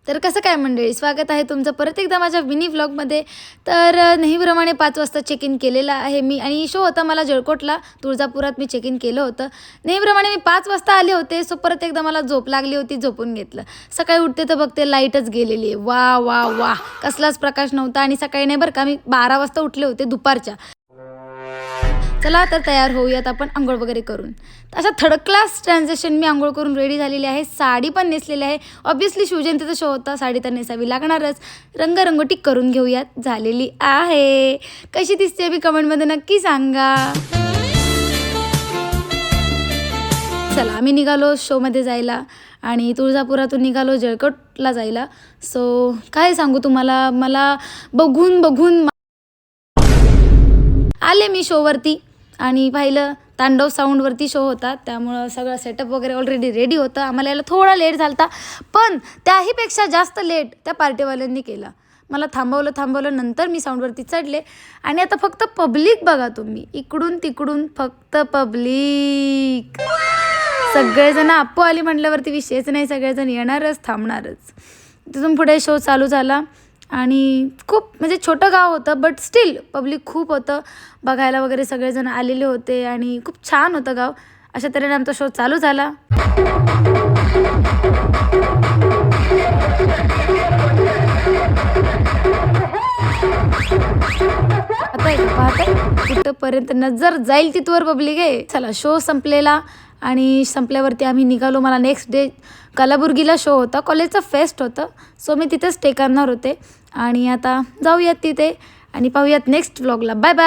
तर कसं काय मंडळी, स्वागत आहे तुमचं परत एकदा माझ्या मिनी व्लॉगमध्ये. तर नेहमीप्रमाणे 5 वाजता चेक इन केलेलं आहे मी, आणि शो होता मला जळकोटला, तुळजापुरात मी चेक इन केलं होतं. नेहमीप्रमाणे मी 5 वाजता आले होते. सो परत एकदा मला झोप लागली होती, झोपून घेतलं. सकाळी उठते तर बघते लाईटच गेलेली आहे. वा वा वा, कसलाच प्रकाश नव्हता. आणि सकाळी नाही बरं का, मी 12 वाजता उठले होते दुपारच्या. चला तर तयार होऊयात आपण आंघोळ वगैरे करून. अशा थर्ड क्लास ट्रान्झॅक्शन मी आंघोळ करून रेडी झालेली आहे. साडी पण नेसलेली आहे. ऑब्वियसली शिवजयंतीचा शो होता, साडी तर नेसावी लागणारच. रंगरंगोटी करून घेऊयात, झालेली आहे. कशी दिसते मी कमेंटमध्ये नक्की सांगा. चला आम्ही निघालो शोमध्ये जायला, आणि तुळजापुरातून निघालो जळकोटला जायला. सो काय सांगू तुम्हाला, मला बघून आले मी शोवरती आणि पाहिलं तांडव साऊंडवरती शो होता, त्यामुळं सगळं सेटअप वगैरे ऑलरेडी रेडी होतं. आम्हाला यायला थोडा लेट झाला होता, पण त्याहीपेक्षा जास्त लेट त्या पार्टीवाल्यांनी केला. मला थांबवलं नंतर मी साऊंडवरती चढले. आणि आता फक्त पब्लिक बघा तुम्ही, इकडून तिकडून फक्त पब्लिक. सगळेजण आप्पू आली म्हटल्यावरती विषयच नाही, सगळेजण येणारच, थांबणारच. तिथून पुढे शो चालू झाला. आणि खूप म्हणजे छोटं गाव होतं, बट स्टील पब्लिक खूप होतं बघायला वगैरे, सगळेजण आलेले होते आणि खूप छान होतं गाव. अशा तऱ्हेने आमचा शो चालू झाला. पाहताय कुठंपर्यंत नजर जाईल तिथवर पब्लिक आहे. चला शो संपलेला, आणि संपल्यावरती आम्ही निघालो. मला नेक्स्ट डे कलबुर्गीला शो होता, कॉलेजचं फेस्ट होतं. सो मी तिथेच स्टे करणार होते. आणि आता जाऊयात तिथे आणि पाहूयात नेक्स्ट व्लॉगला. Bye bye.